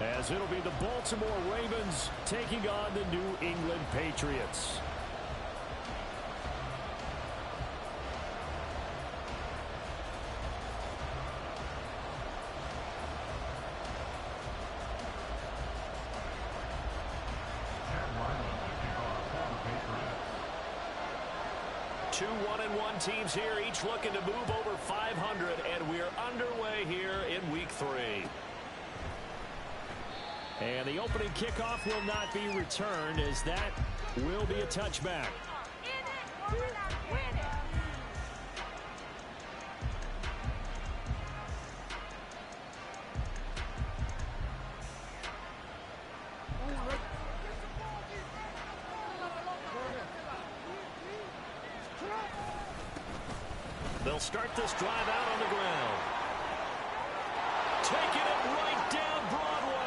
As it'll be the Baltimore Ravens taking on the New England Patriots. Two 1-1 teams here, each looking to move over 500, and we're underway here in Week 3. And the opening kickoff will not be returned, as that will be a touchback. They'll start this drive out on the ground. Taking it right down Broadway.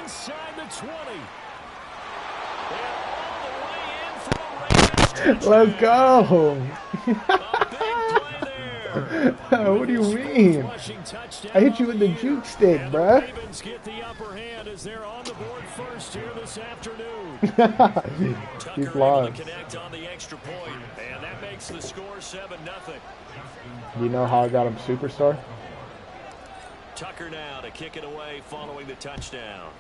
Inside the 20. And all the way in for a Ravens touchdown. Let's go. A big play there. What do you mean? I hit you with the juke stick, bruh. The Ravens get the upper hand as they're on the board first here this afternoon. He's Tucker lost. able to connect on the extra point, and that makes the score 7-0. You know how I got him superstar? Tucker now to kick it away following the touchdown.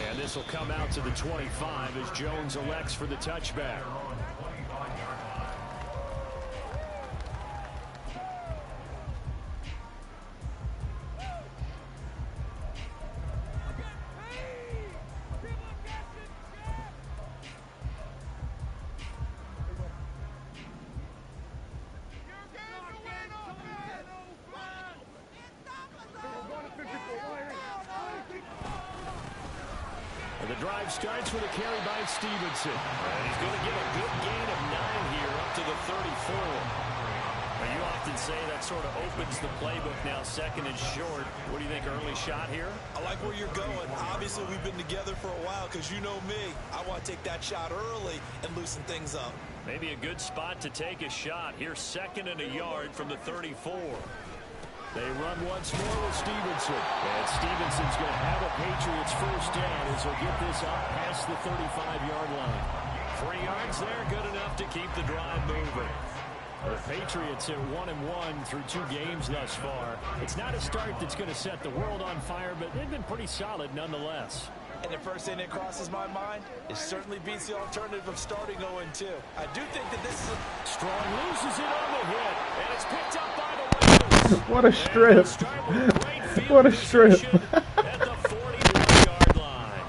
And this will come out to the 25 as Jones elects for the touchback. The drive starts with a carry by Stevenson. And he's going to get a good gain of 9 here up to the 34. Now, you often say that sort of opens the playbook now, second and short. What do you think, early shot here? I like where you're going. Obviously, we've been together for a while because you know me. I want to take that shot early and loosen things up. Maybe a good spot to take a shot. Here's second and a yard from the 34. They run once more with Stevenson. And Stevenson's going to have a Patriots first down as he'll get this up past the 35-yard line. 3 yards there, good enough to keep the drive moving. The Patriots are 1-1 through 2 games thus far. It's not a start that's going to set the world on fire, but they've been pretty solid nonetheless. And the first thing that crosses my mind, it certainly beats the alternative of starting 0-2. I do think that this is Strong loses it on the hit, and it's picked up by the Ravens. What a strip. What a strip. At the 41-yard line.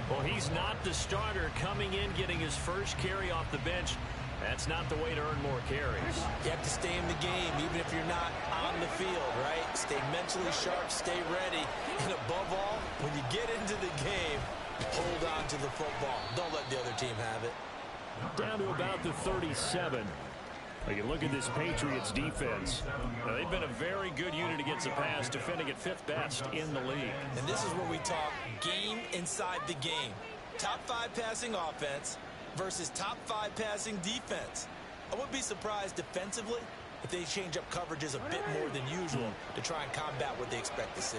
Well, he's not the starter coming in, getting his first carry off the bench. That's not the way to earn more carries. you have to stay in the game, even if you're not on the field, right? Stay mentally sharp, stay ready, and above all, when you get into the game, hold on to the football. Don't let the other team have it. Down to about the 37. You can look at this Patriots defense. Now, they've been a very good unit against the pass, defending at 5th best in the league. And this is where we talk game inside the game. Top 5 passing offense versus top 5 passing defense. I wouldn't be surprised defensively if they change up coverages a bit more than usual to try and combat what they expect to see.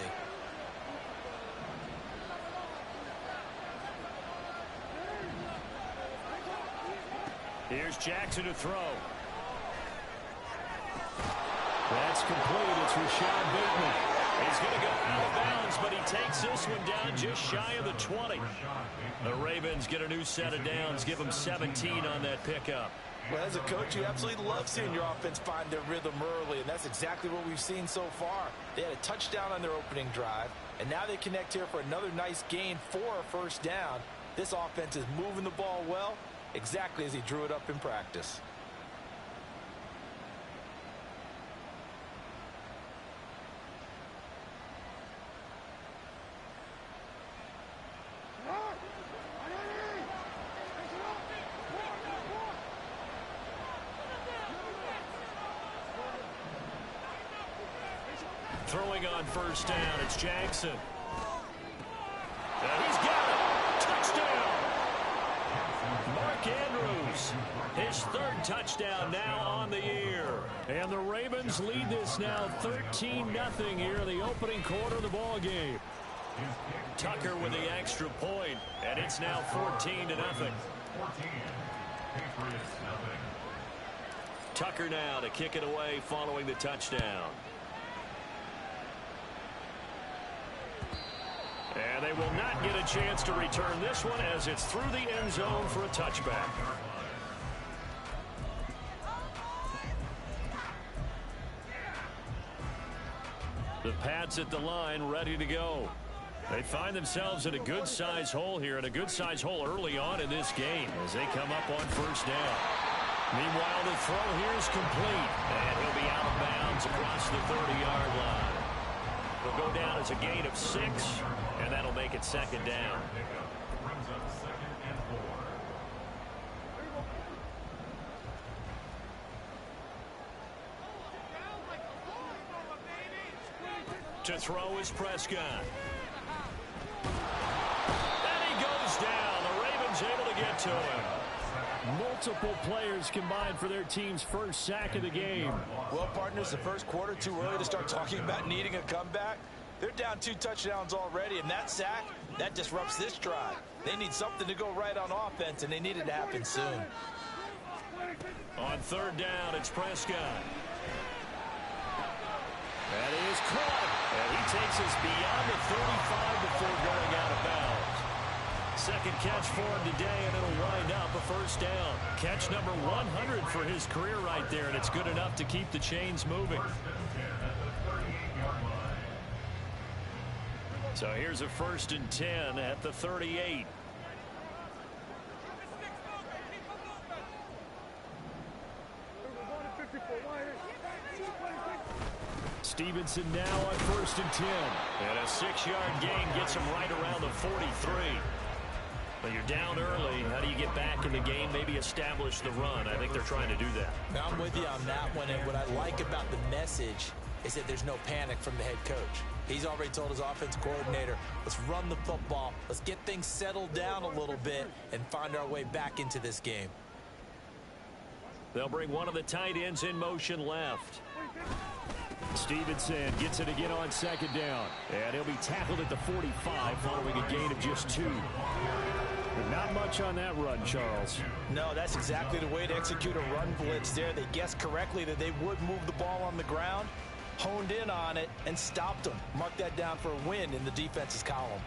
Here's Jackson to throw. That's complete. It's Rashad Bateman. He's going to go out of bounds, but he takes this one down just shy of the 20. The Ravens get a new set of downs, give them 17 on that pickup. Well, as a coach, you absolutely love seeing your offense find their rhythm early, and that's exactly what we've seen so far. They had a touchdown on their opening drive, and now they connect here for another nice gain for a first down. This offense is moving the ball well, exactly as he drew it up in practice. Throwing on first down, it's Jackson. And he's got it. Touchdown. Mark Andrews throws. His third touchdown now on the year. And the Ravens lead this now 13-0 here in the opening quarter of the ball game. Tucker with the extra point, and it's now 14-0. Tucker now to kick it away following the touchdown. And they will not get a chance to return this one as it's through the end zone for a touchback. The Pats at the line ready to go. They find themselves in a good-sized hole here, and a good-sized hole early on in this game as they come up on first down. Meanwhile, the throw here is complete, and he'll be out of bounds across the 30-yard line. He'll go down as a gain of 6, and that'll make it second down. To throw is Prescott. And he goes down. The Ravens able to get to him. Multiple players combined for their team's first sack of the game. Well, partners, the first quarter, too early to start talking about needing a comeback. They're down 2 touchdowns already, and that sack, that disrupts this drive. They need something to go right on offense, and they need it to happen soon. On third down, it's Prescott. That is caught, and he takes us beyond the 35 before going out of bounds. Second catch for him today, and it'll wind up a first down. Catch number 100 for his career right there, and it's good enough to keep the chains moving. So here's a 1st and 10 at the 38. Stevenson now on 1st and 10. And a 6-yard gain gets him right around the 43. But you're down early. How do you get back in the game, maybe establish the run? I think they're trying to do that. Now, I'm with you on that one, and what I like about the message is that there's no panic from the head coach. He's already told his offensive coordinator, let's run the football, let's get things settled down a little bit, and find our way back into this game. They'll bring one of the tight ends in motion left. Stevenson gets it again on 2nd down. And he'll be tackled at the 45 following a gain of just 2. But not much on that run, Charles. No, that's exactly the way to execute a run blitz there. They guessed correctly that they would move the ball on the ground, honed in on it, and stopped them. Mark that down for a win in the defense's column.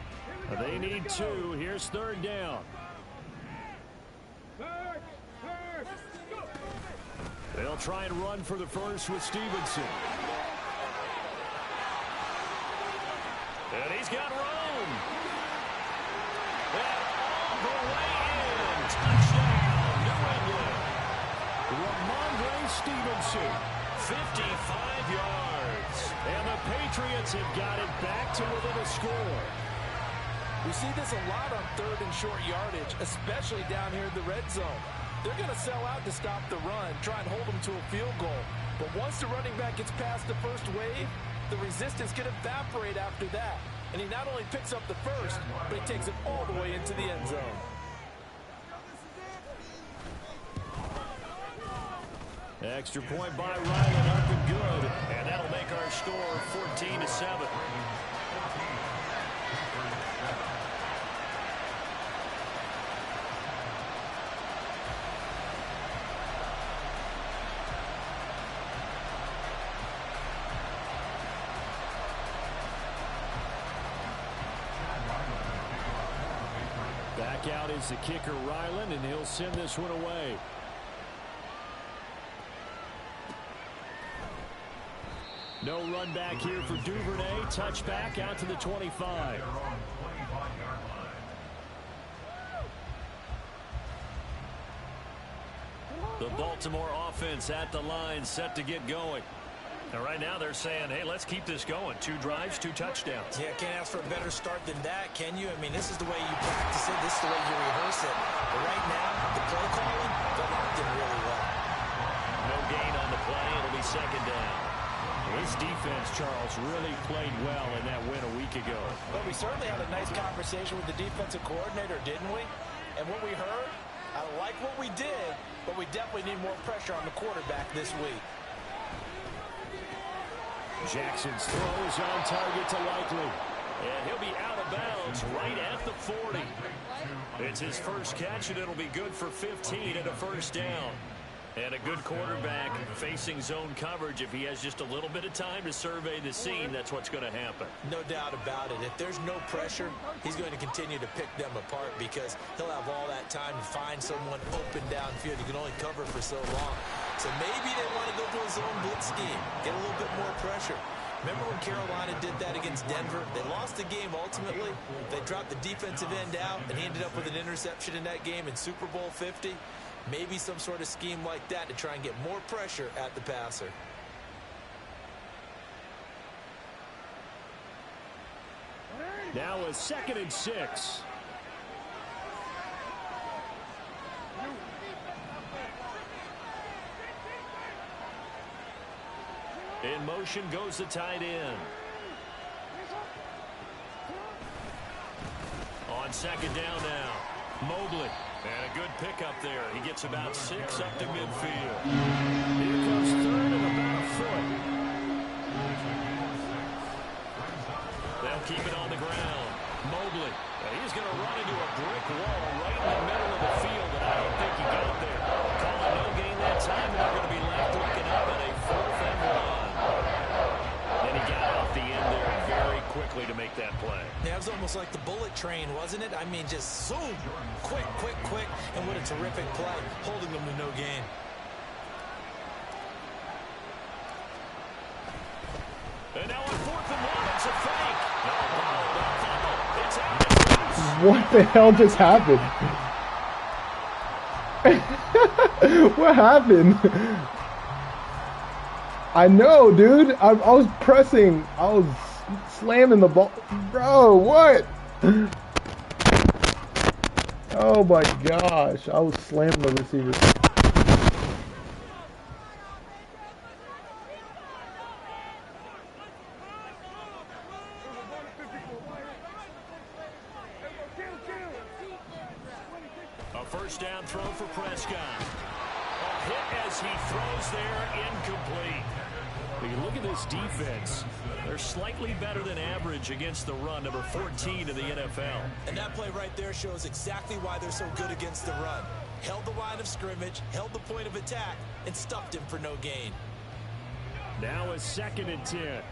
They need 2. Here's 3rd down. They'll try and run for the first with Stevenson. And he's got room. And all the way in. Touchdown, New England. Ramondre Stevenson, 55 yards. And the Patriots have got it back to within a score. We see this a lot on 3rd and short yardage, especially down here in the red zone. They're going to sell out to stop the run, try and hold them to a field goal. But once the running back gets past the first wave, the resistance can evaporate after that. And he not only picks up the first, but he takes it all the way into the end zone. Extra point by Ryland up and good. And that'll make our score 14-7. Back out is the kicker, Ryland, and he'll send this one away. No run back here for Duvernay. Touchback out to the 25. The Baltimore offense at the line, set to get going. And right now they're saying, hey, let's keep this going. 2 drives, 2 touchdowns. Yeah, can't ask for a better start than that, can you? I mean, this is the way you practice it. This is the way you rehearse it. But right now, the play calling, they're locked in really well. No gain on the play. It'll be 2nd down. This defense, Charles, really played well in that win a week ago. But we certainly had a nice conversation with the defensive coordinator, didn't we? And what we heard, I like what we did, but we definitely need more pressure on the quarterback this week. Jackson's throw is on target to Likely. And he'll be out of bounds right at the 40. It's his first catch, and it'll be good for 15 and a first down. And a good quarterback facing zone coverage. If he has just a little bit of time to survey the scene, that's what's going to happen. No doubt about it. If there's no pressure, he's going to continue to pick them apart because he'll have all that time to find someone open downfield. He can only cover for so long. So maybe they want to go to a zone blitz scheme, get a little bit more pressure. Remember when Carolina did that against Denver? They lost the game ultimately. They dropped the defensive end out, and he ended up with an interception in that game in Super Bowl 50. Maybe some sort of scheme like that to try and get more pressure at the passer. Now a 2nd and 6. In motion goes the tight end. On 2nd down now, Mobley. And a good pickup there. He gets about 6 up to midfield. Here comes 3rd and about a foot. They'll keep it on the ground. Mobley. He's going to run into a brick wall right in the middle of the field, and I don't think he got there. Calling no gain that time, and they're going to be left looking up at a 4th and 1. And he got off the end there very quickly to make that play. Yeah, it was almost like the bullet train, wasn't it? I mean, just zoom, quick, and what a terrific play, holding them to no gain. And now on 4th and 1, it's a fake. It's out. What the hell just happened? What happened? I know, dude. I was pressing. I was slamming the ball. Bro, what? Oh my gosh. I was slamming the receiver. A first down throw for Prescott. A hit as he throws there, incomplete. When you look at this defense, they're slightly better than average against the run, number 14 in the NFL. And that play right there shows exactly why they're so good against the run. Held the line of scrimmage, held the point of attack, and stuffed him for no gain. Now a 2nd and 10.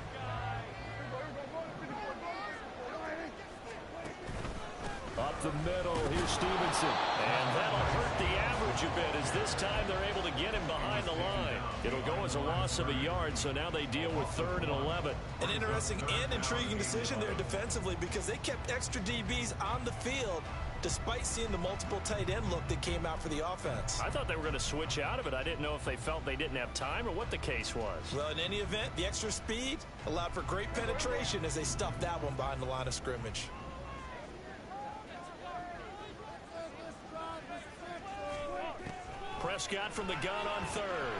Up the middle, here's Stevenson. And that'll hurt the average a bit as this time they're able to get him behind the line. It'll go as a loss of a yard, so now they deal with 3rd and 11. An interesting and intriguing decision there defensively because they kept extra DBs on the field despite seeing the multiple tight end look that came out for the offense. I thought they were going to switch out of it. I didn't know if they felt they didn't have time or what the case was. Well, in any event, the extra speed allowed for great penetration as they stuffed that one behind the line of scrimmage. Prescott from the gun on 3rd.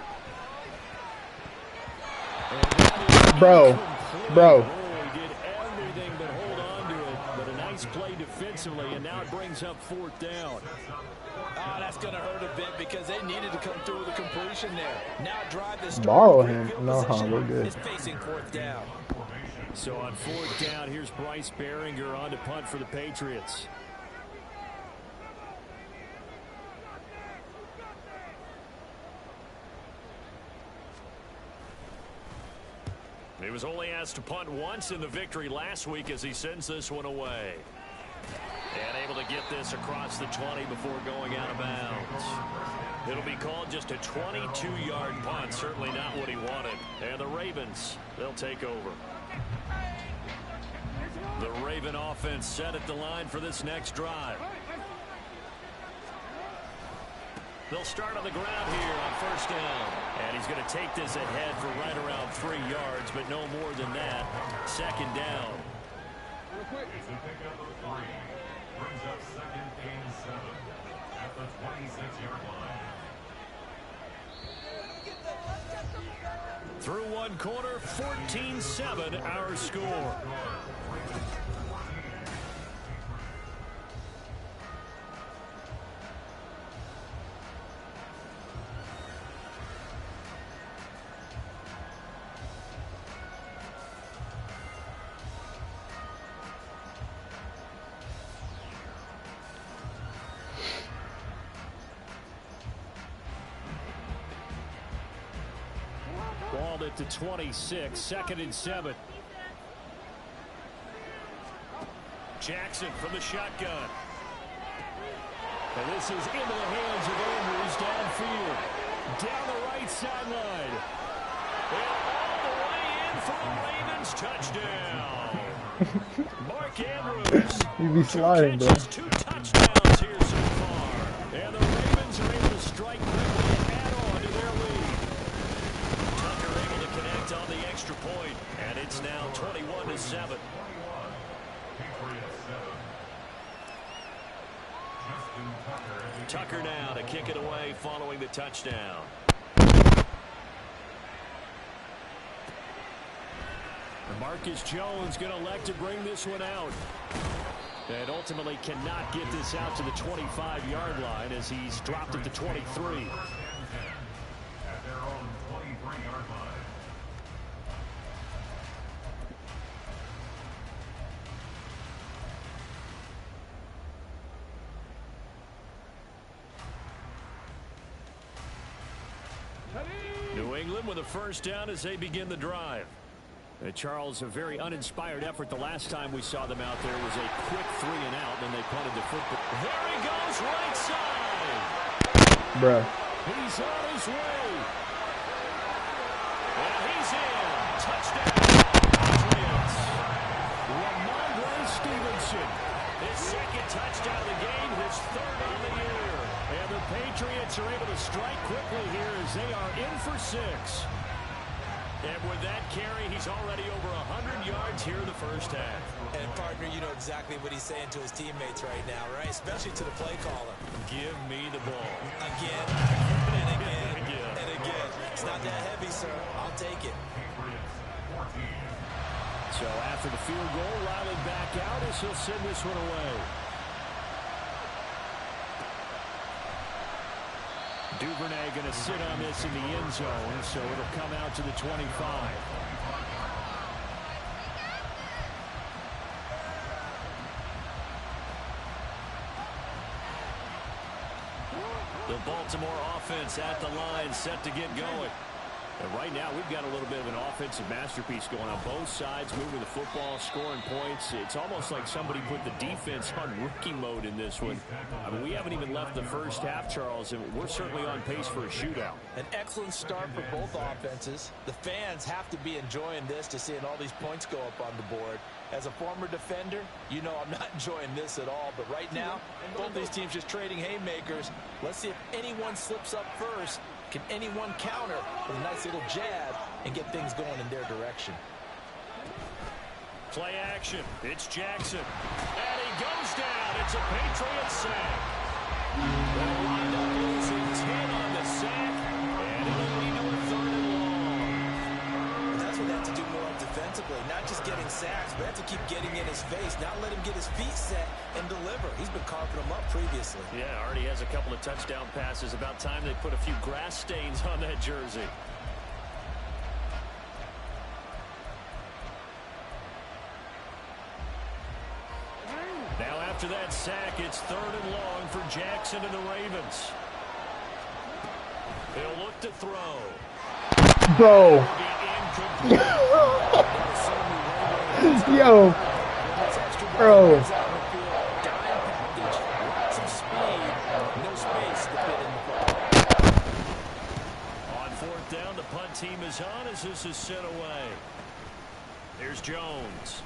Bro. He did everything but hold on to it, but a nice play defensively, and now it brings up 4th down. Oh, that's going to hurt a bit because they needed to come through with a completion there. Now drive this. Borrow him. No, we're good. Is facing 4th down. So on 4th down, here's Bryce Behringer on to punt for the Patriots. He was only asked to punt once in the victory last week as he sends this one away. And able to get this across the 20 before going out of bounds. It'll be called just a 22-yard punt. Certainly not what he wanted. And the Ravens, they'll take over. The Raven offense set at the line for this next drive. They'll start on the ground here on 1st down. And he's going to take this ahead for right around 3 yards, but no more than that. 2nd down. Brings up 2nd and 7 at the 26-yard line. Through one quarter, 14-7 our score. ball at the 26, 2nd and 7. Jackson from the shotgun. And this is into the hands of Andrews downfield. Down the right sideline. And all the way in for a Ravens touchdown. Mark Andrews. You'd be sliding, bro. 2 touchdowns here so far. And the Ravens are able to strike quickly and add on to their lead. Tucker able to connect on the extra point. And it's now 21-7. Tucker now to kick it away following the touchdown. And Marcus Jones going to elect to bring this one out. And ultimately cannot get this out to the 25-yard line as he's dropped at the 23. At their own 23-yard line. New England with a first down as they begin the drive. Charles, a very uninspired effort the last time we saw them out there was a quick 3 and out, then they punted the football. There he goes, right side. Bruh. He's on his way. And he's in. Touchdown. Patriots. Ramondre Stevenson. His 2nd touchdown of the game, his 3rd on the year. And the Patriots are able to strike quickly here as they are in for 6. And with that carry, he's already over 100 yards here in the first half. And, partner, you know exactly what he's saying to his teammates right now, right? Especially to the play caller. Give me the ball. Again, and again, and again. It's not that heavy, sir. I'll take it. So after the field goal, Riley back out as he'll send this one away. Duvernay going to sit on this in the end zone, so it'll come out to the 25. The Baltimore offense at the line, set to get going. And right now, we've got a little bit of an offensive masterpiece going on both sides, moving the football, scoring points. It's almost like somebody put the defense on rookie mode in this one. I mean, we haven't even left the first half, Charles, and we're certainly on pace for a shootout. An excellent start for both offenses. The fans have to be enjoying this to seeing all these points go up on the board. As a former defender, you know I'm not enjoying this at all. But right now, both these teams just trading haymakers. Let's see if anyone slips up first. Can anyone counter with a nice little jab and get things going in their direction? Play action. It's Jackson. And he goes down. It's a Patriot sack. They'll wind up losing 10 on the sack. And it'll lead to a 3rd and long. And that's what they have to do more of defensively. Not just getting sacks, but have to keep getting in his face. Not let him get his feet set and deliver. He's been carving them up previously. Yeah, already has a couple of touchdown passes. About time they put a few grass stains on that jersey. Now after that sack, it's 3rd and long for Jackson and the Ravens. He'll look to throw. Bro. Yo. Bro. On 4th down, the punt team is on as this is sent away. Here's Jones.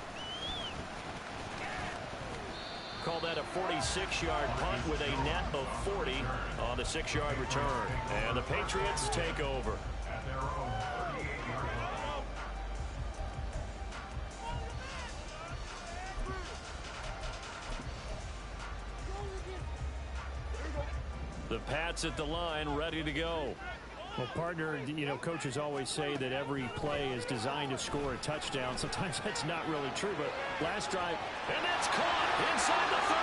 Call that a 46-yard punt with a net of 40 on the 6-yard return. And the Patriots take over. At their own 38-yard line. The Pats at the line, ready to go. Well, partner, you know, coaches always say that every play is designed to score a touchdown. Sometimes that's not really true, but last drive, and that's caught inside the 30.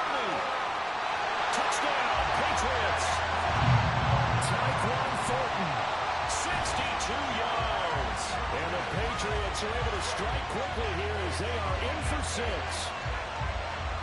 Touchdown, Patriots. Tyquan Thornton, 62 yards. And the Patriots are able to strike quickly here as they are in for 6.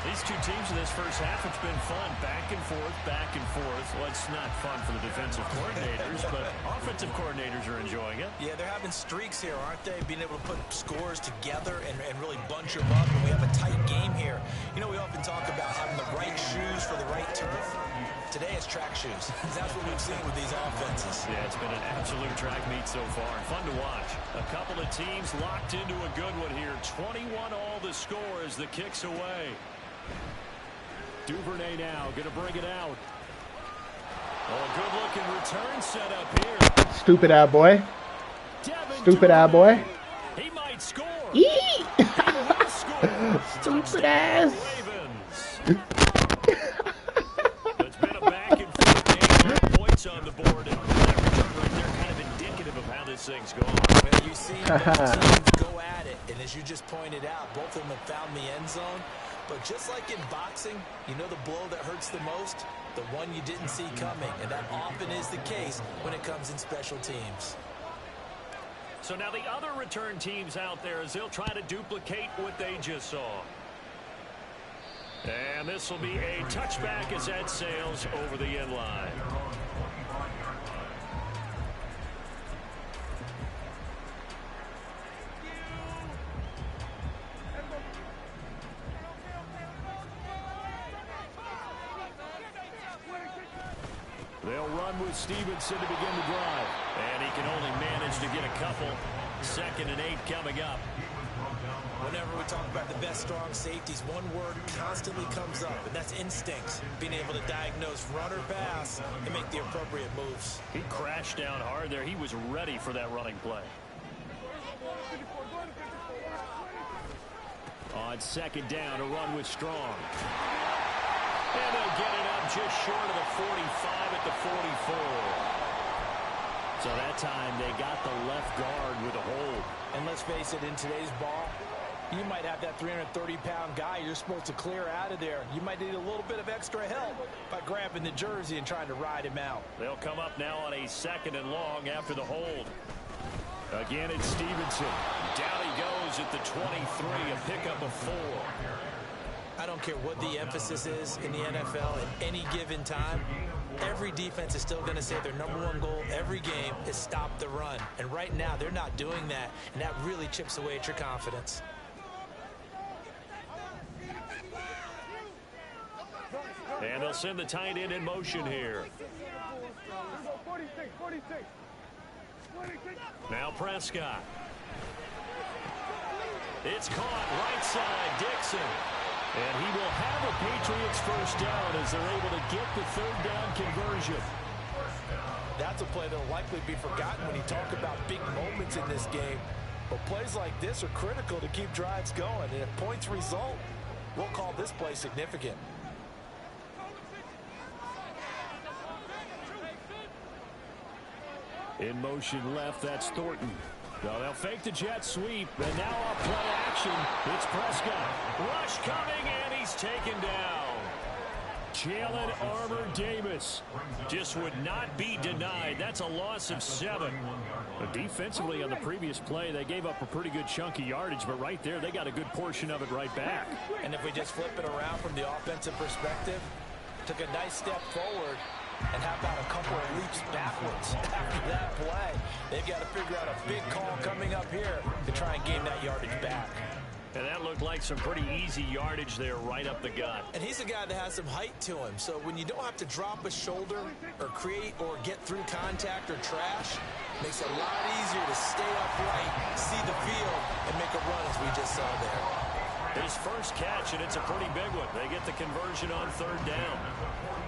These two teams in this first half, it's been fun. Back and forth, back and forth. Well, it's not fun for the defensive coordinators, but offensive coordinators are enjoying it. Yeah, they're having streaks here, aren't they? Being able to put scores together and really bunch them up. And we have a tight game here. You know, we often talk about having the right shoes for the right turf. Today it's track shoes. That's what we've seen with these offenses. Yeah, it's been an absolute track meet so far. Fun to watch. A couple of teams locked into a good one here. 21 all the score as the kick's away. Duvernay now going to bring it out. Oh, good-looking return set up here. Stupid ad boy. Stupid ad boy. He might score. Eee! He will score. Stupid ass. Ravens. It's been a back-and-forth game. Points on the board. And that return right there kind of indicative of how this thing's going. Well, you see both teams go at it, and as you just pointed out, both of them have found the end zone. But just like in boxing, you know the blow that hurts the most? The one you didn't see coming, and that often is the case when it comes in special teams. So now the other return teams out there as they'll try to duplicate what they just saw. And this will be a touchback as that sails over the end line. They'll run with Stevenson to begin the drive. And he can only manage to get a couple. 2nd and 8 coming up. Whenever we talk about the best strong safeties, one word constantly comes up, and that's instincts. Being able to diagnose run or pass and make the appropriate moves. He crashed down hard there. He was ready for that running play. On 2nd down, a run with Strong. And they'll get it up just short of the 45 at the 44. So that time they got the left guard with a hold. And let's face it, in today's ball, you might have that 330-pound guy you're supposed to clear out of there. You might need a little bit of extra help by grabbing the jersey and trying to ride him out. They'll come up now on a 2nd and long after the hold. Again, it's Stevenson. Down he goes at the 23, a pickup of 4. I don't care what the emphasis is in the NFL at any given time. Every defense is still going to say their #1 goal every game is stop the run. And right now, they're not doing that, and that really chips away at your confidence. And they'll send the tight end in motion here. Now Prescott. It's caught right side, Dixon. And he will have a Patriots first down as they're able to get the 3rd down conversion. That's a play that will likely be forgotten when you talk about big moments in this game. But plays like this are critical to keep drives going. And if points result, we'll call this play significant. In motion left, that's Thornton. Well, they'll fake the jet sweep, and now off play action, it's Prescott. Rush coming, and he's taken down. Jalen Armour-Davis just would not be denied. That's a loss of 7. But defensively on the previous play, they gave up a pretty good chunk of yardage, but right there, they got a good portion of it right back. And if we just flip it around from the offensive perspective, took a nice step forward, and how about a couple of leaps backwards after that play? They've got to figure out a big call coming up here to try and gain that yardage back. And that looked like some pretty easy yardage there right up the gut. And he's a guy that has some height to him. So when you don't have to drop a shoulder or create or get through contact or trash, makes it a lot easier to stay upright, see the field, and make a run as we just saw there. His first catch, and it's a pretty big one. They get the conversion on 3rd down.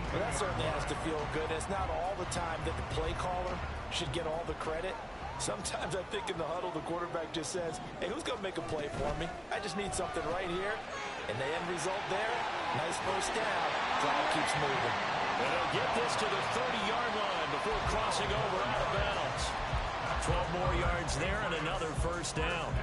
Well, that certainly has to feel good. It's not all the time that the play caller should get all the credit. Sometimes I think in the huddle, the quarterback just says, hey, who's going to make a play for me? I just need something right here. And the end result there, nice first down. Clock keeps moving. And they'll get this to the 30-yard line before crossing over out of bounds. 12 more yards there and another first down.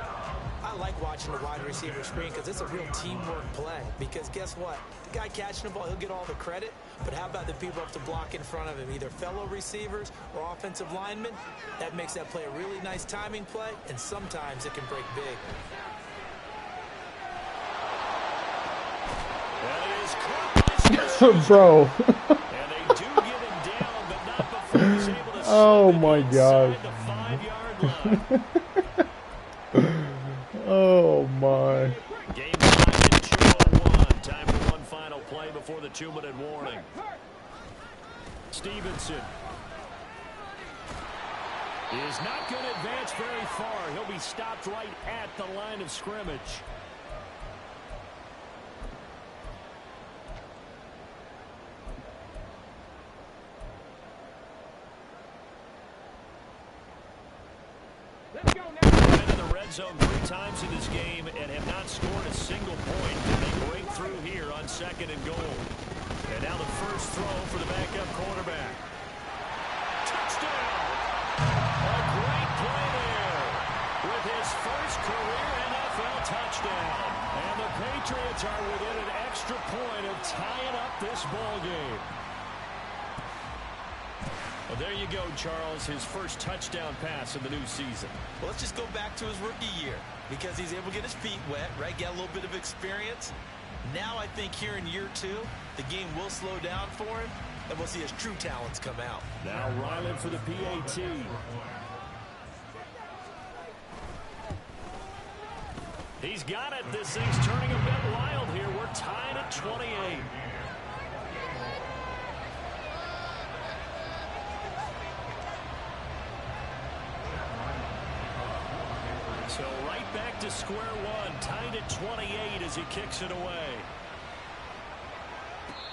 I like watching the wide receiver screen because it's a real teamwork play. Because guess what? The guy catching the ball, he'll get all the credit. But how about the people up to block in front of him, either fellow receivers or offensive linemen? That makes that play a really nice timing play, and sometimes it can break big. And he is caught by Bro. and they do get him down, but not before he's able to Oh slip it my inside gosh. the 5-yard line. Oh my. Game time at 2:01. Time for one final play before the 2-minute warning. Stevenson is not going to advance very far. He'll be stopped right at the line of scrimmage. Been in the red zone 3 times in this game and have not scored a single point. They break through here on 2nd and goal. And now the first throw for the backup quarterback. Touchdown! A great play there with his first career NFL touchdown. And the Patriots are within an extra point of tying up this ball game. Well, there you go, Charles, his first touchdown pass of the new season. Well, let's just go back to his rookie year because he's able to get his feet wet, right? Get a little bit of experience. Now I think here in year 2, the game will slow down for him, and we'll see his true talents come out. Now Ryland for the PAT. He's got it. This thing's turning a bit wild here. We're tied at 28. So right back to square one, tied at 28 as he kicks it away.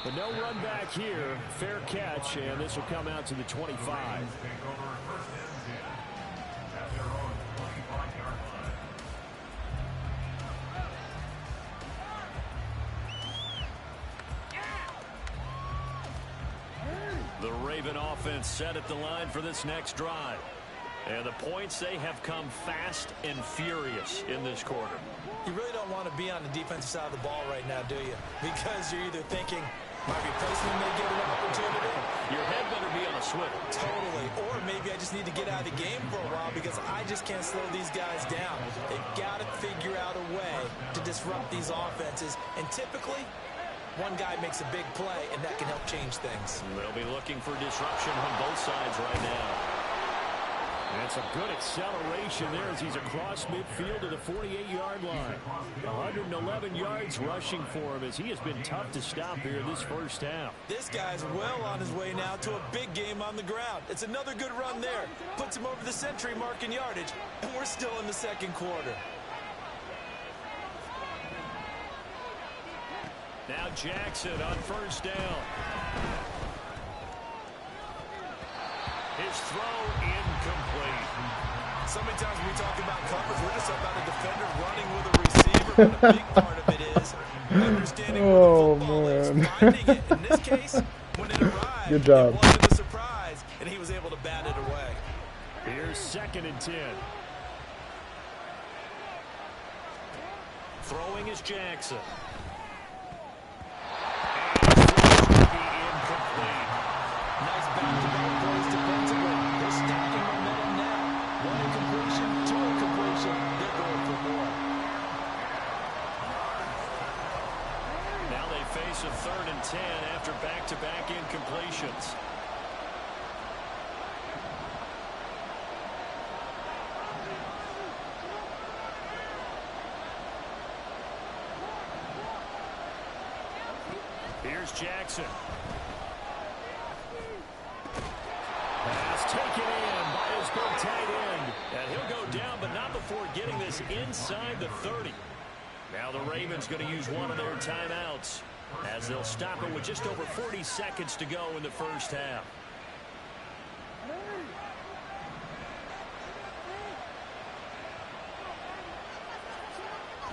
But no run back here. Fair catch, and this will come out to the 25. The Raven offense set at the line for this next drive. And the points, they have come fast and furious in this quarter. You really don't want to be on the defensive side of the ball right now, do you? Because you're either thinking, my replacement may get an opportunity. Your head better be on a swivel. Totally. Or maybe I just need to get out of the game for a while because I just can't slow these guys down. They've got to figure out a way to disrupt these offenses. And typically, one guy makes a big play, and that can help change things. They'll be looking for disruption on both sides right now. That's a good acceleration there as he's across midfield to the 48-yard line. 111 yards rushing for him as he has been tough to stop here in this first half. This guy's well on his way now to a big game on the ground. It's another good run there. Puts him over the century mark in yardage, and we're still in the second quarter. Now Jackson on first down. His throw incomplete. So many times when we talk about coverage, we're just about a defender running with a receiver, but a big part of it is understanding where the football is, finding it. In this case, when it arrived, good job. It wasn't a surprise, and he was able to bat it away. Here's 2nd and 10. Throwing is Jackson. And his throw should be incomplete. Nice back-to-back plays defensively. They're stacking momentum now. One incompletion, 2 incompletion. They're going for more. Now they face a 3rd and 10 after back-to-back incompletions. Here's Jackson. Pass taken in by his big tight end. And he'll go down, but not before getting this inside the 30. Now the Ravens going to use one of their timeouts as they'll stop it with just over 40 seconds to go in the first half.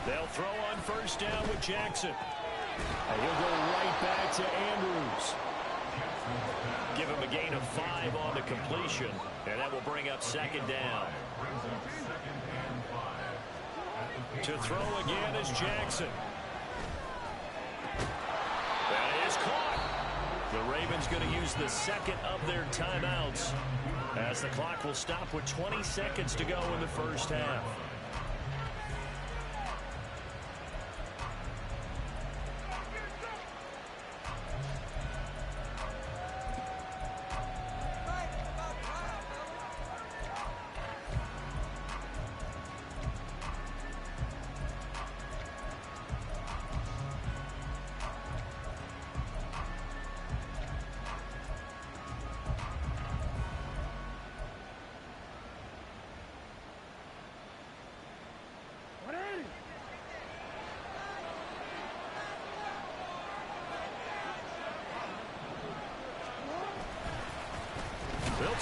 They'll throw on first down with Jackson. And he'll go right back to Andrews. Give him a gain of 5 on the completion, and that will bring up 2nd down. To throw again is Jackson. That is caught. The Ravens going to use the 2nd of their timeouts as the clock will stop with 20 seconds to go in the first half.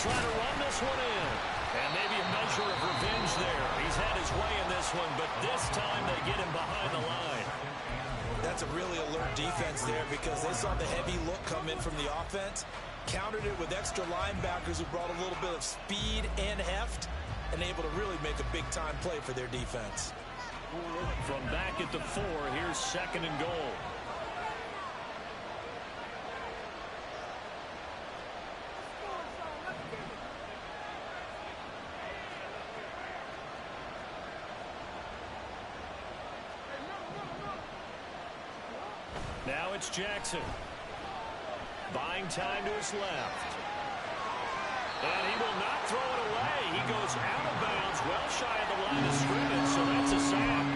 try to run this one in. And maybe a measure of revenge there. He's had his way in this one, but this time they get him behind the line. That's a really alert defense there because they saw the heavy look come in from the offense, countered it with extra linebackers who brought a little bit of speed and heft, and able to really make a big-time play for their defense. From back at the 4, here's 2nd and goal. Now it's Jackson. Buying time to his left. And he will not throw it away. He goes out of bounds, well shy of the line of scrimmage, so that's a sack.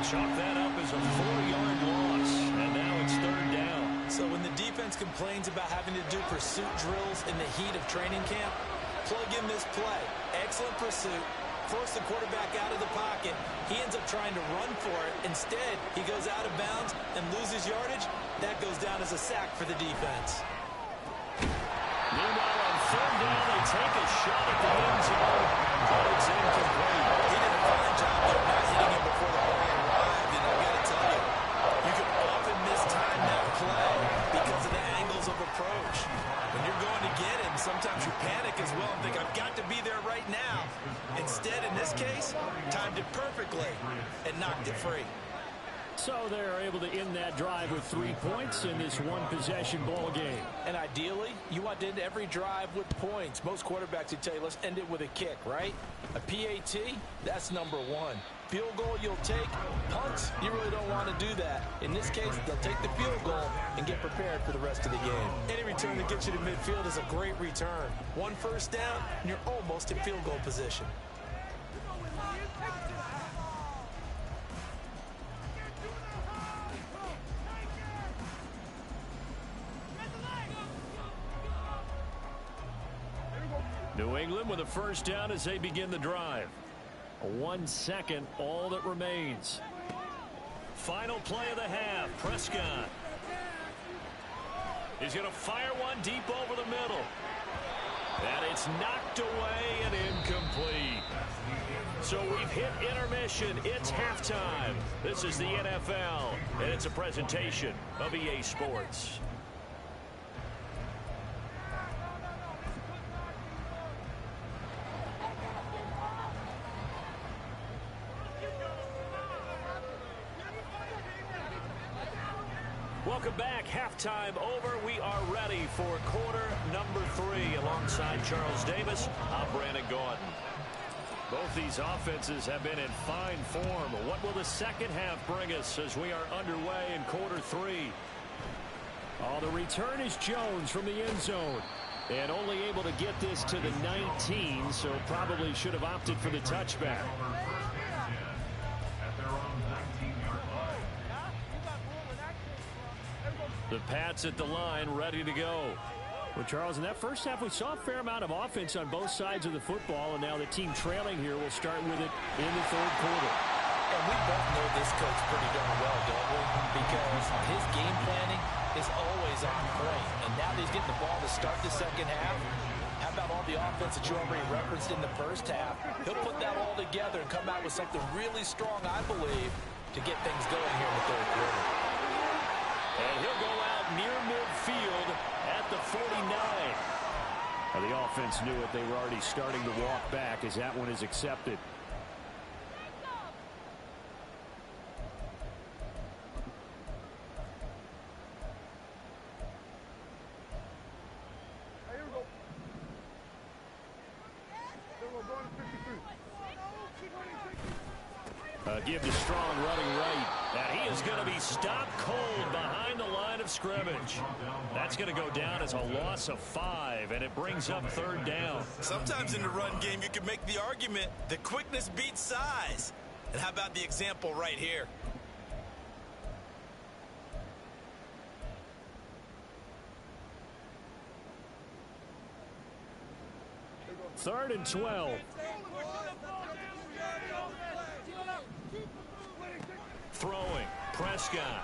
Chalk that up as a 4-yard loss, and now it's 3rd down. So when the defense complains about having to do pursuit drills in the heat of training camp, plug in this play. Excellent pursuit. Force the quarterback out of the pocket. He ends up trying to run for it. Instead, he goes out of bounds and loses yardage. That goes down as a sack for the defense. Meanwhile, on 3rd down, they take a shot at the end zone, but it's incomplete. He did a fine job there not hitting him before the ball arrived, and I've got to tell you, you can often mistime that play because of the angles of approach. When you're going to get him, sometimes you panic as well and think, I've got to be there right now. Instead, in this case, timed it perfectly and knocked it free. So they're able to end that drive with 3 points in this one-possession ball game. And ideally, you want to end every drive with points. Most quarterbacks would tell you, let's end it with a kick, right? A PAT, that's number 1. Field goal you'll take. Punts, you really don't want to do that. In this case, they'll take the field goal and get prepared for the rest of the game. Any return that gets you to midfield is a great return. 1 first down, and you're almost in field goal position. New England with a first down as they begin the drive. 1 second, all that remains. Final play of the half. Prescott. He's going to fire one deep over the middle. And it's knocked away and incomplete. So we've hit intermission. It's halftime. This is the NFL, and it's a presentation of EA Sports. Welcome back. Halftime over. We are ready for quarter number 3. Alongside Charles Davis, I'm Brandon Gordon. Both these offenses have been in fine form. What will the second half bring us as we are underway in quarter 3? Oh, the return is Jones from the end zone. And only able to get this to the 19, so probably should have opted for the touchback. The Pats at the line, ready to go. Well, Charles, in that first half, we saw a fair amount of offense on both sides of the football, and now the team trailing here will start with it in the third quarter. And we both know this coach pretty darn well, don't we? Because his game planning is always on point. And now that he's getting the ball to start the second half, how about all the offense that you already referenced in the first half? He'll put that all together and come out with something really strong, I believe, to get things going here in the third quarter. And he'll go out near midfield at the 49. Now, the offense knew it. They were already starting to walk back as that one is accepted. Give to Strong running right. And he is going to be stopped cold behind the line of scrimmage. That's going to go down as a loss of 5, and it brings up third down. Sometimes in the run game, you can make the argument that quickness beats size. And how about the example right here? Third and 12. Throwing, Prescott.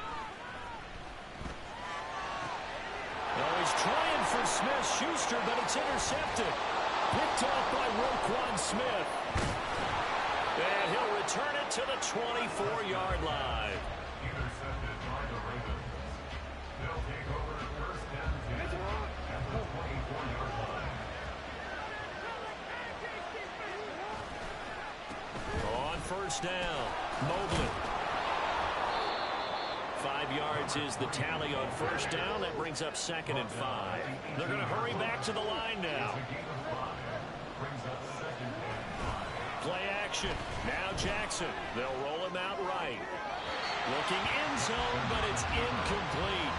Well, he's trying for Smith-Schuster, but it's intercepted. Picked off by Roquan Smith. And he'll return it to the 24-yard line. Intercepted by the Ravens. They'll take over at first and 10 at the 24-yard line. On first down, Mobley. 5 yards is the tally on first down. That brings up 2nd and 5. They're going to hurry back to the line now. Play action. Now Jackson. They'll roll him out right. Looking end zone, but it's incomplete.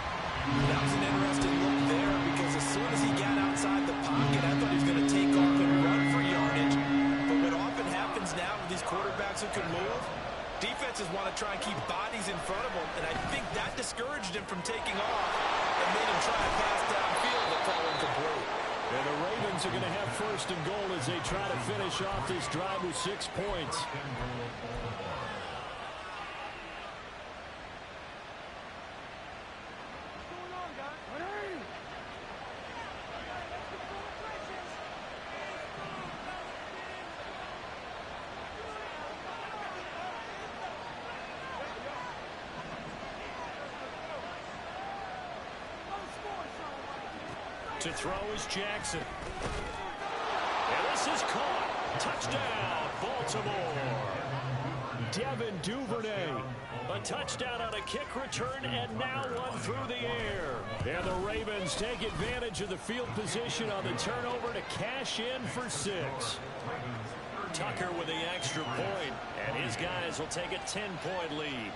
That was an interesting look there because as soon as he got outside the pocket, I thought he was going to take off and run for yardage. But what often happens now with these quarterbacks who can move, defenses want to try and keep bodies in front of them, and I think that discouraged him from taking off and made him try and pass downfield that fell incomplete. And the Ravens are going to have first and goal as they try to finish off this drive with 6 points. To throw is Jackson. And this is caught. Touchdown, Baltimore. Devin Duvernay. A touchdown on a kick return and now one through the air. And the Ravens take advantage of the field position on the turnover to cash in for 6. Tucker with the extra point, and his guys will take a 10-point lead.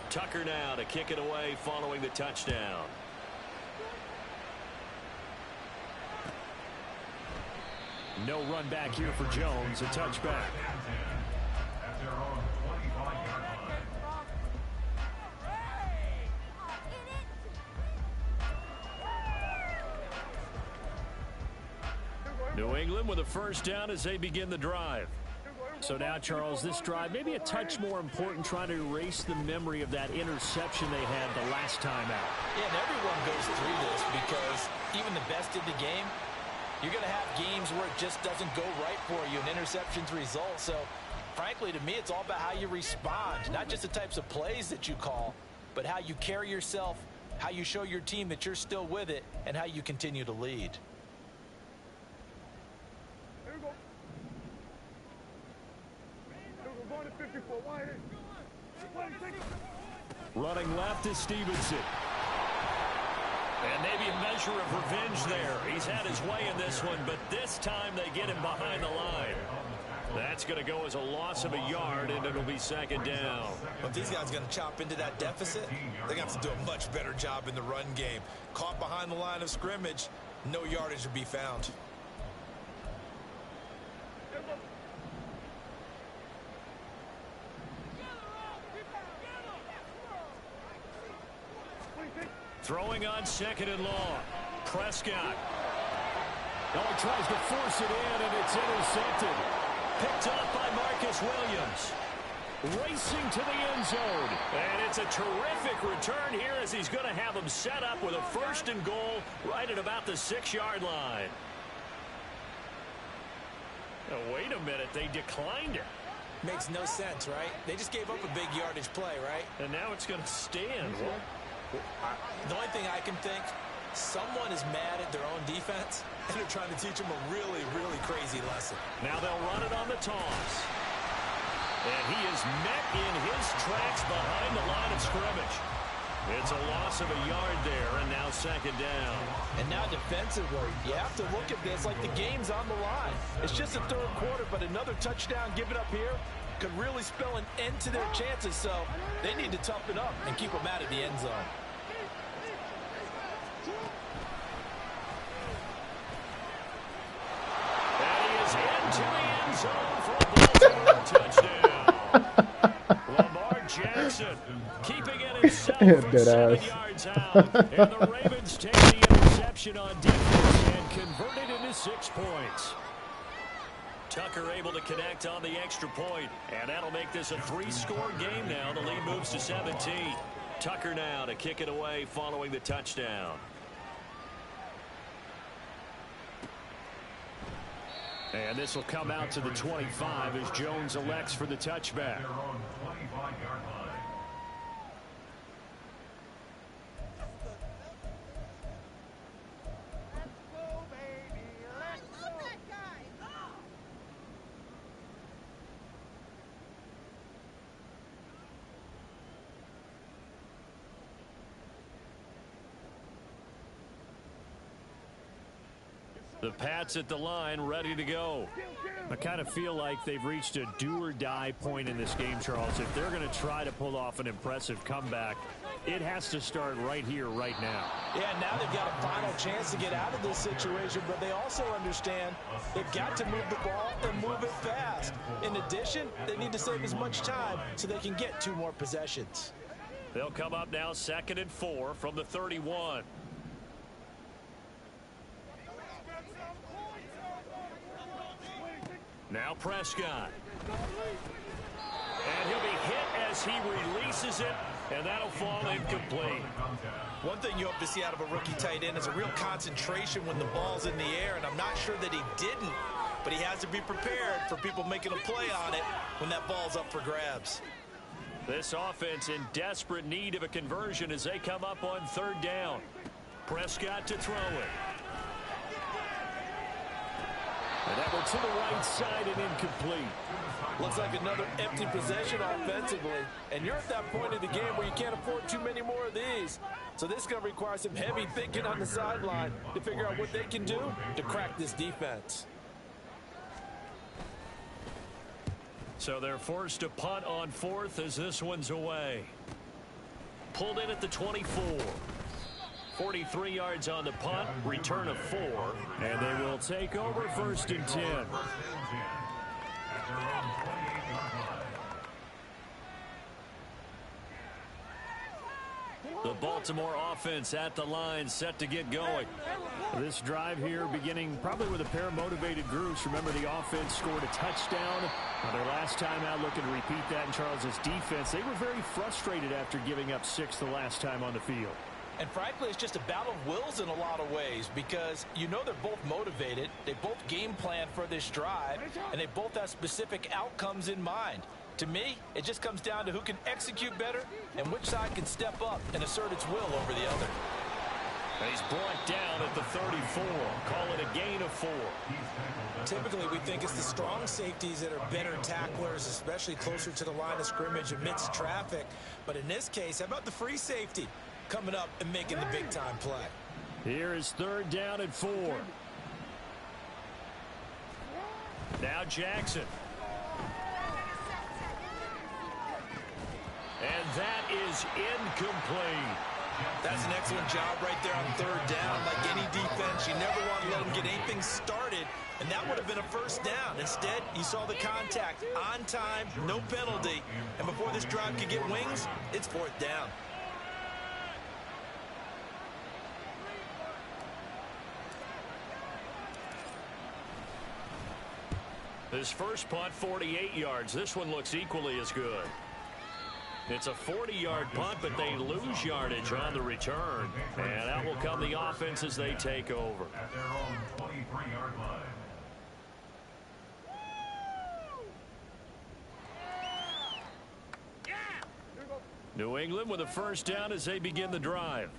Tucker now to kick it away following the touchdown. No run back here for Jones. A touchback. At their own 25-yard line. New England with a first down as they begin the drive. So now, Charles, this drive maybe a touch more important, trying to erase the memory of that interception they had the last time out. Yeah, and everyone goes through this because even the best in the game, you're going to have games where it just doesn't go right for you, and interceptions result. So, frankly, to me, it's all about how you respond, not just the types of plays that you call, but how you carry yourself, how you show your team that you're still with it, and how you continue to lead. Running left is Stevenson. And maybe a measure of revenge there. He's had his way in this one, but this time they get him behind the line. That's going to go as a loss of a yard, and it'll be 2nd down. But these guys are going to chop into that deficit. They're going to have to do a much better job in the run game. Caught behind the line of scrimmage, no yardage to be found. Throwing on 2nd and long. Prescott. Oh, tries to force it in, and it's intercepted. Picked up by Marcus Williams. Racing to the end zone. And it's a terrific return here as he's going to have him set up with a 1st and goal right at about the 6-yard line. Oh, wait a minute. They declined it. Makes no sense, right? They just gave up a big yardage play, right? And now it's going to stand. The only thing I can think, someone is mad at their own defense, and they're trying to teach them a really, really crazy lesson. Now they'll run it on the toss. And he is met in his tracks behind the line of scrimmage. It's a loss of a yard there, and now 2nd down. And now defensively, you have to look at this like the game's on the line. It's just the 3rd quarter, but another touchdown given up here could really spell an end to their chances, so they need to toughen up and keep them out of the end zone. Into the end zone for a Baltimore touchdown. Lamar Jackson keeping it himself from 7 yards out. And the Ravens take the interception on defense and convert it into 6 points. Tucker able to connect on the extra point, and that'll make this a 3-score game now. The lead moves to 17. Tucker now to kick it away following the touchdown. And this will come out to the 25 as Jones elects for the touchback. They're on 25-yard line. The Pats at the line, ready to go. I kind of feel like they've reached a do-or-die point in this game, Charles. If they're going to try to pull off an impressive comeback, it has to start right here, right now. Yeah, now they've got a final chance to get out of this situation, but they also understand they've got to move the ball and move it fast. In addition, they need to save as much time so they can get 2 more possessions. They'll come up now 2nd and 4 from the 31. Now Prescott. And he'll be hit as he releases it, and that'll fall incomplete. One thing you hope to see out of a rookie tight end is a real concentration when the ball's in the air, and I'm not sure that he didn't, but he has to be prepared for people making a play on it when that ball's up for grabs. This offense in desperate need of a conversion as they come up on 3rd down. Prescott to throw it. And that one to the right side and incomplete. Looks like another empty possession offensively. And you're at that point in the game where you can't afford too many more of these. So this is going to require some heavy thinking on the sideline to figure out what they can do to crack this defense. So they're forced to punt on 4th as this one's away. Pulled in at the 24. 43 yards on the punt, return of 4, and they will take over 1st and 10. The Baltimore offense at the line, set to get going. This drive here beginning probably with a pair of motivated groups. Remember, the offense scored a touchdown their last time out, looking to repeat that in Charles's defense. They were very frustrated after giving up 6 the last time on the field. And frankly, it's just a battle of wills in a lot of ways because you know they're both motivated, they both game plan for this drive, and they both have specific outcomes in mind. To me, it just comes down to who can execute better and which side can step up and assert its will over the other. And he's brought down at the 34. Call it a gain of 4. Typically, we think it's the strong safeties that are better tacklers, especially closer to the line of scrimmage amidst traffic. But in this case, how about the free safety coming up and making the big-time play? Here is 3rd down and 4. Now Jackson. And that is incomplete. That's an excellent job right there on 3rd down. Like any defense, you never want to let them get anything started, and that would have been a 1st down. Instead, you saw the contact on time, no penalty, and before this drive could get wings, it's 4th down. His first punt, 48 yards. This one looks equally as good. It's a 40-yard punt, but they lose yardage on the return. And out will come the offense as they take over. At their own 23-yard line. New England with a 1st down as they begin the drive.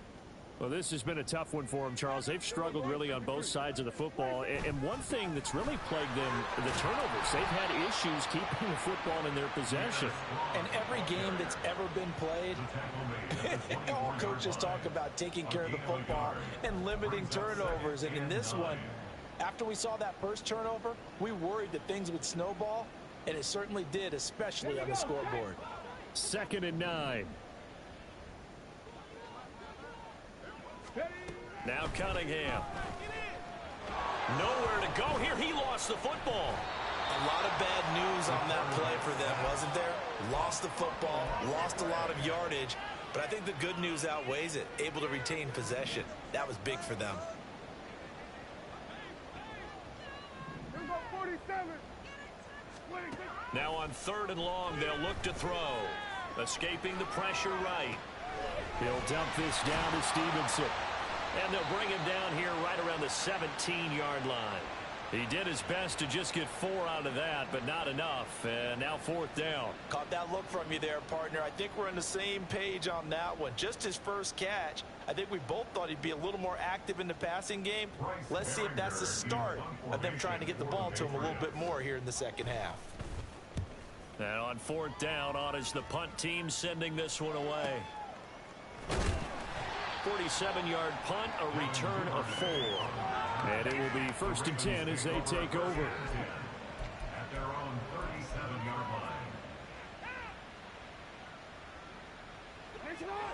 Well, this has been a tough one for them, Charles. They've struggled really on both sides of the football. And one thing that's really plagued them, the turnovers. They've had issues keeping the football in their possession. And every game that's ever been played, all coaches talk about taking care of the football and limiting turnovers. And in this one, after we saw that first turnover, we worried that things would snowball, and it certainly did, especially on the scoreboard. 2nd and 9. Now Cunningham. Nowhere to go here. He lost the football. A lot of bad news on that play for them, wasn't there? Lost the football, lost a lot of yardage, but I think the good news outweighs it. Able to retain possession. That was big for them. Now on 3rd and long, they'll look to throw. Escaping the pressure right. He'll dump this down to Stevenson. And they'll bring him down here right around the 17-yard line. He did his best to just get 4 out of that, but not enough. And now 4th down. Caught that look from you there, partner. I think we're on the same page on that one. Just his first catch. I think we both thought he'd be a little more active in the passing game. Let's see if that's the start of them trying to get the ball to him a little bit more here in the second half. And on 4th down, on is the punt team sending this one away. 47-yard punt, a return of 4. And it will be 1st and 10 as they take over. At their own 37-yard line.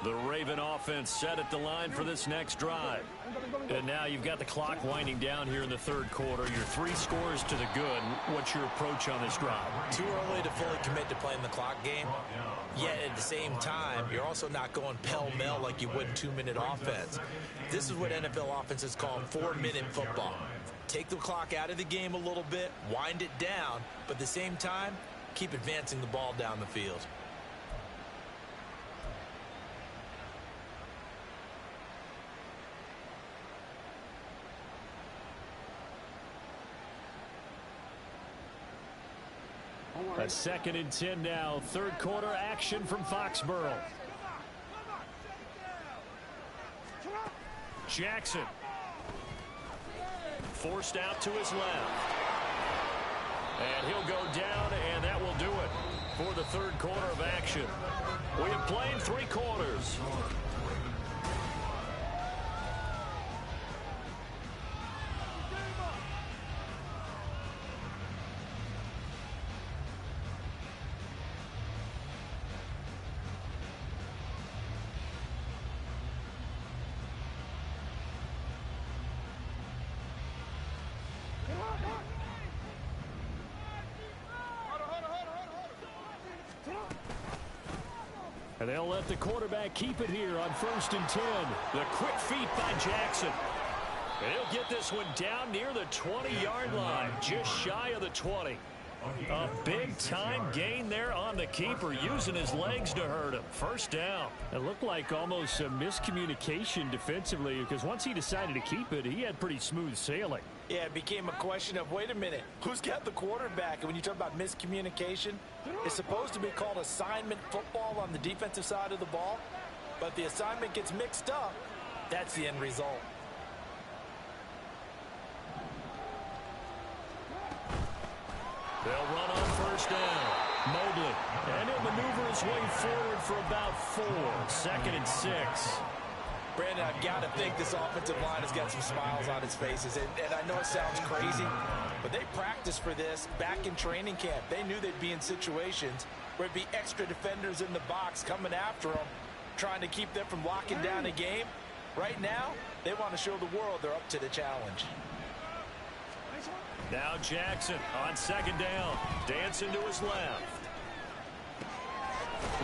The Raven offense set at the line for this next drive. And now you've got the clock winding down here in the 3rd quarter. Your 3 scores to the good. What's your approach on this drive? Too early to fully commit to playing the clock game. Yet at the same time, you're also not going pell-mell like you would in 2-minute offense. This is what NFL offenses call 4-minute football. Take the clock out of the game a little bit, wind it down, but at the same time, keep advancing the ball down the field. A 2nd and 10 now. 3rd quarter action from Foxborough. Jackson. Forced out to his left. And he'll go down, and that will do it for the 3rd quarter of action. We have played 3 quarters. And they'll let the quarterback keep it here on 1st and 10. The quick feet by Jackson. And he'll get this one down near the 20-yard line, just shy of the 20. A big-time gain there on the keeper, using his legs to hurt him. 1st down. It looked like almost a miscommunication defensively, because once he decided to keep it, he had pretty smooth sailing. Yeah, it became a question of, wait a minute, who's got the quarterback? And when you talk about miscommunication, it's supposed to be called assignment football on the defensive side of the ball. But the assignment gets mixed up. That's the end result. They'll run on 1st down. Mobley. And he'll maneuver his way forward for about 4. 2nd and 6. Brandon, I've got to think this offensive line has got some smiles on its faces. And I know it sounds crazy, but they practiced for this back in training camp. They knew they'd be in situations where it'd be extra defenders in the box coming after them, trying to keep them from locking down a game. Right now, they want to show the world they're up to the challenge. Now Jackson on 2nd down. Dancing to his left.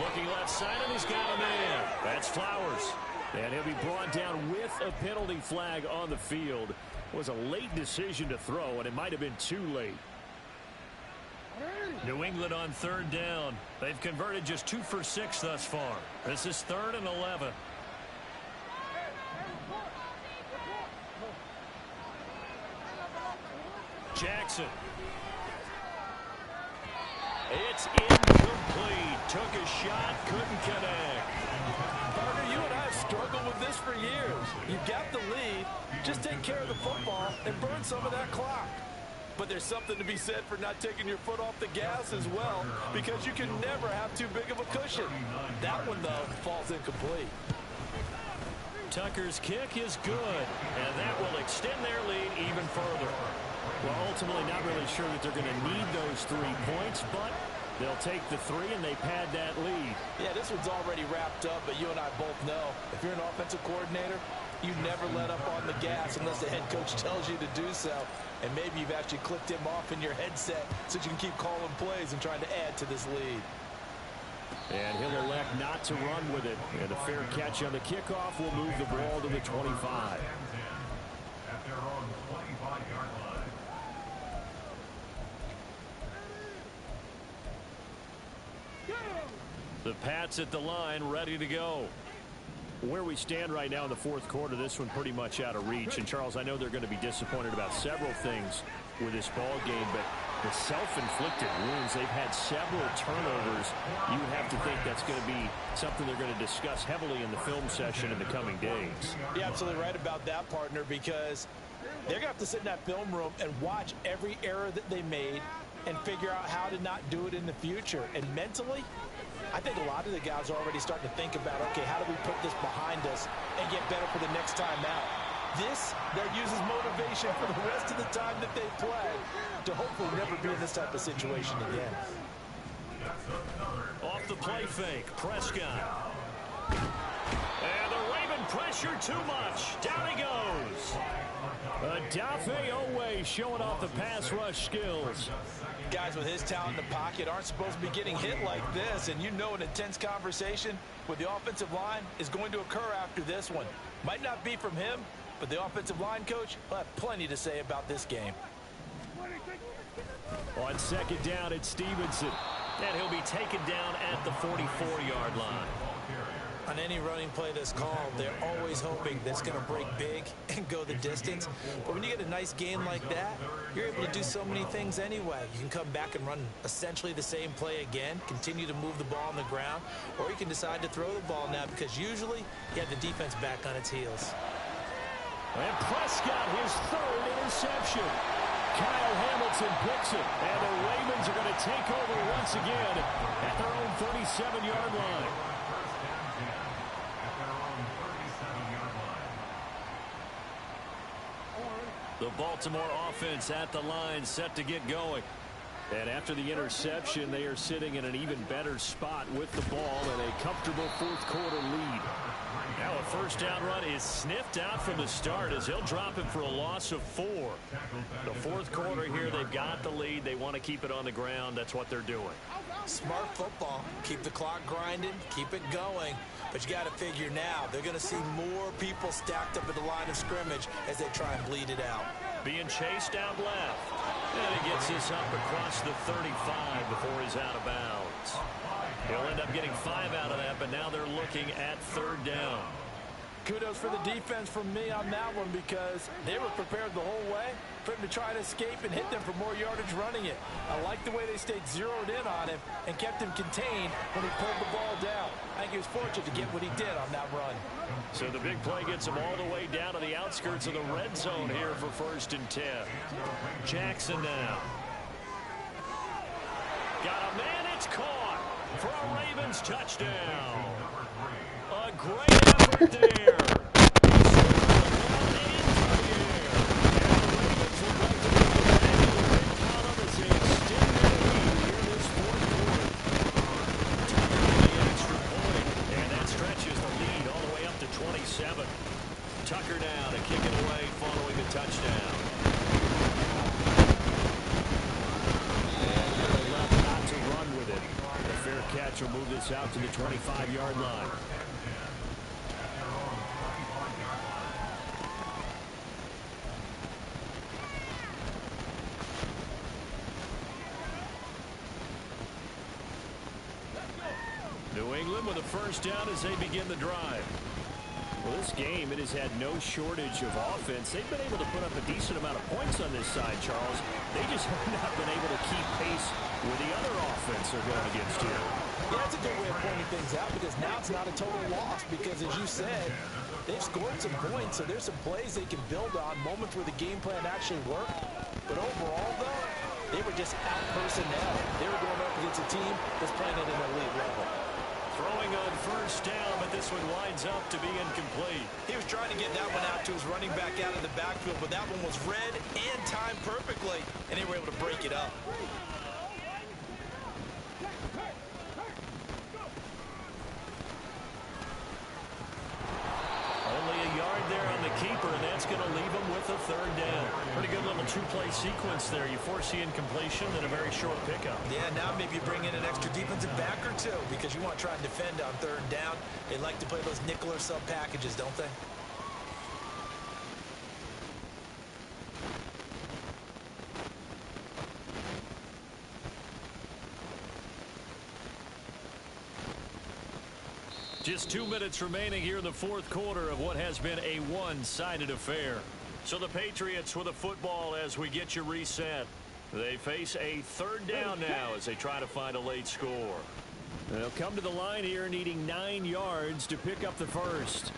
Looking left side, and he's got a man. That's Flowers. And he'll be brought down with a penalty flag on the field. It was a late decision to throw, and it might have been too late. New England on 3rd down. They've converted just 2 for 6 thus far. This is 3rd and 11. Jackson. It's incomplete. Took a shot, couldn't connect. Partner, you and I have struggled with this for years. You've got the lead. Just take care of the football and burn some of that clock. But there's something to be said for not taking your foot off the gas as well, because you can never have too big of a cushion. That one, though, falls incomplete. Tucker's kick is good, and that will extend their lead even further. Well, ultimately, not really sure that they're going to need those 3 points, but they'll take the 3 and they pad that lead. Yeah, this one's already wrapped up, but you and I both know if you're an offensive coordinator, you never let up on the gas unless the head coach tells you to do so. And maybe you've actually clicked him off in your headset so you can keep calling plays and trying to add to this lead. And he'll elect not to run with it. And a fair catch on the kickoff will move the ball to the 25. At their own 25-yard line. The Pats at the line, ready to go. Where we stand right now in the fourth quarter, this one pretty much out of reach. And, Charles, I know they're going to be disappointed about several things with this ball game, but the self-inflicted wounds, they've had several turnovers. You would have to think that's going to be something they're going to discuss heavily in the film session in the coming days. You're absolutely right about that, partner, because they're going to have to sit in that film room and watch every error that they made and figure out how to not do it in the future. And mentally, I think a lot of the guys are already starting to think about, okay, how do we put this behind us and get better for the next time out? This, that uses motivation for the rest of the time that they play to hopefully never be in this type of situation again. Off the play fake, Prescott. And the Raven pressure too much. Down he goes. Adafe Owe showing off the pass rush skills. Guys with his talent in the pocket aren't supposed to be getting hit like this, and you know an intense conversation with the offensive line is going to occur after this one. Might not be from him, but the offensive line coach will have plenty to say about this game. On second down, it's Stevenson, and he'll be taken down at the 44-yard line. On any running play that's called, they're always hoping that it's going to break big and go the distance. But when you get a nice game like that, you're able to do so many things anyway. You can come back and run essentially the same play again, continue to move the ball on the ground, or you can decide to throw the ball now because usually you have the defense back on its heels. And Prescott, his third interception. Kyle Hamilton picks it, and the Ravens are going to take over once again at their own 37-yard line. The Baltimore offense at the line, set to get going. And after the interception, they are sitting in an even better spot with the ball and a comfortable fourth quarter lead. Now a first down run is sniffed out from the start as he'll drop him for a loss of 4. The fourth quarter here, they've got the lead. They want to keep it on the ground. That's what they're doing. Smart football. Keep the clock grinding. Keep it going. But you got to figure now, they're going to see more people stacked up at the line of scrimmage as they try and bleed it out. Being chased out left. And he gets this up across the 35 before he's out of bounds. He'll end up getting 5 out of that, but now they're looking at third down. Kudos for the defense from me on that one because they were prepared the whole way for him to try to escape and hit them for more yardage running it. I like the way they stayed zeroed in on him and kept him contained when he pulled the ball down. I think he was fortunate to get what he did on that run. So the big play gets him all the way down to the outskirts of the red zone here for 1st and 10. Jackson now. Got a man, it's caught for a Ravens touchdown. A great effort there. Tucker now to kick it away following the touchdown. And to the left, not to run with it. The fair catch will move this out to the 25-yard line. New England with a first down as they begin the drive. Well, this game, it has had no shortage of offense. They've been able to put up a decent amount of points on this side, Charles. They just have not been able to keep pace with the other offense they're going against here. Yeah, that's a good way of pointing things out because now it's not a total loss because, as you said, they've scored some points, so there's some plays they can build on, moments where the game plan actually worked. But overall, though, they were just out personnel. They were going up against a team that's playing at an elite level. Throwing on first down, but this one winds up to be incomplete. He was trying to get that one out to his running back out of the backfield, but that one was read and timed perfectly, and they were able to break it up. Only a yard there on the keeper, and that's going to leave him with a third down. Pretty good little two-play sequence there. You force the incompletion, then a very short pickup. Yeah, now maybe you bring in an extra defensive back or two because you want to try and defend on third down. They like to play those nickel or sub packages, don't they? Just 2 minutes remaining here in the fourth quarter of what has been a one-sided affair. So the Patriots with a football as we get you reset. They face a third down now as they try to find a late score. They'll come to the line here needing 9 yards to pick up the first.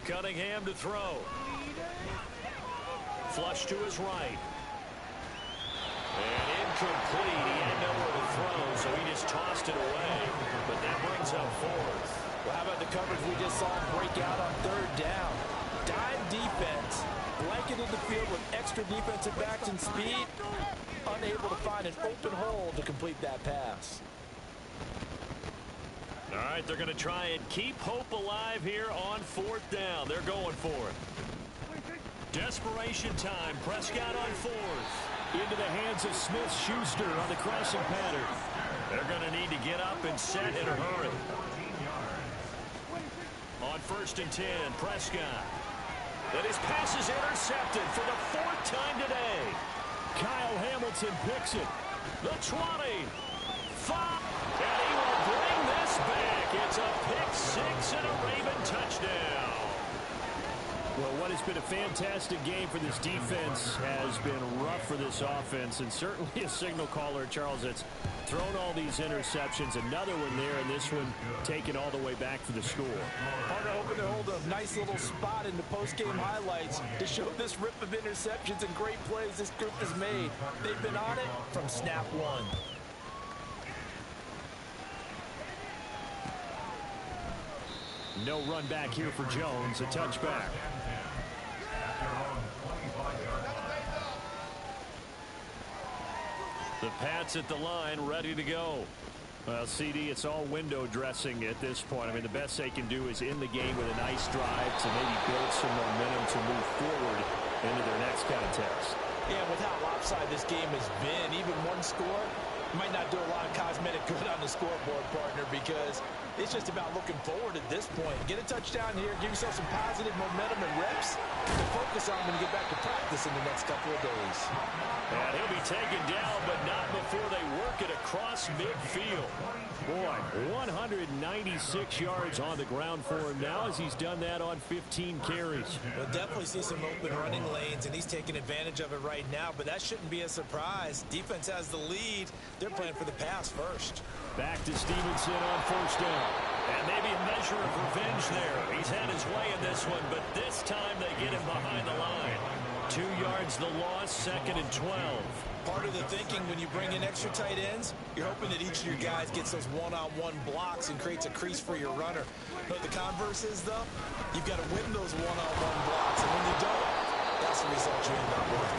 Cunningham to throw. Flush to his right. And incomplete. He had nowhere to throw, so he just tossed it away. But that brings up fourth. Well, how about the coverage we just saw him break out on third down? Dime defense, blanketed the field with extra defensive backs and speed, unable to find an open hole to complete that pass. All right, they're going to try and keep hope alive here on fourth down. They're going for it. Desperation time. Prescott on fourth. Into the hands of Smith-Schuster on the crossing pattern. They're going to need to get up and set in a hurry. On 1st and 10, Prescott. And his pass is intercepted for the 4th time today. Kyle Hamilton picks it. The 20. 5. And he will bring this back. It's a pick six and a Raven touchdown. Well, what has been a fantastic game for this defense has been rough for this offense, and certainly a signal caller, Charles, that's thrown all these interceptions. Another one there, and this one taken all the way back for the score. Partner hoping to hold a nice little spot in the post-game highlights to show this rip of interceptions and great plays this group has made. They've been on it from snap one. No run back here for Jones, a touchback. The Pats at the line, ready to go. Well, CD, it's all window dressing at this point. I mean, the best they can do is in the game with a nice drive to maybe build some momentum to move forward into their next contest. Yeah, with how lopsided this game has been, even one score might not do a lot of cosmetic good on the scoreboard, partner, because it's just about looking forward at this point. Get a touchdown here, give yourself some positive momentum and reps to focus on when you get back to practice in the next couple of days. And he'll be taken down, but not before they work it across midfield. Boy, 196 yards on the ground for him now as he's done that on 15 carries. We'll definitely see some open running lanes, and he's taking advantage of it right now, but that shouldn't be a surprise. Defense has the lead. They're playing for the pass first. Back to Stevenson on 1st down. And maybe a measure of revenge there. He's had his way in this one, but this time they get him behind the line. 2 yards the loss, 2nd and 12. Part of the thinking when you bring in extra tight ends, you're hoping that each of your guys gets those one-on-one blocks and creates a crease for your runner. But the converse is, though, you've got to win those one-on-one blocks. And when you don't, that's the result you end up with.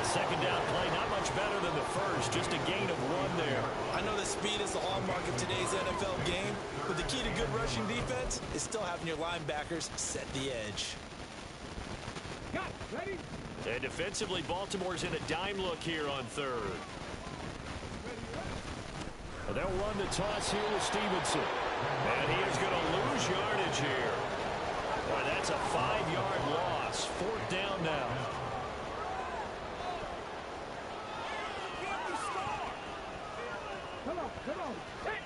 The 2nd down play, not much better than the first. Just a gain of 1 there. I know that speed is the hallmark of today's NFL game, but the key to good rushing defense is still having your linebackers set the edge. Ready? And defensively, Baltimore's in a dime look here on 3rd. And they'll run the toss here with Stevenson. And he is going to lose yardage here. Boy, that's a 5-yard loss. 4th down now. Come on. Hey.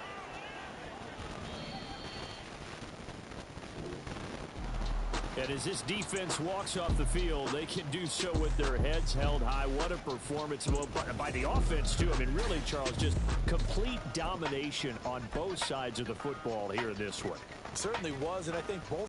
And as this defense walks off the field, they can do so with their heads held high. What a performance by the offense, too. I mean, really, Charles, just complete domination on both sides of the football here in this one. Certainly was, and I think both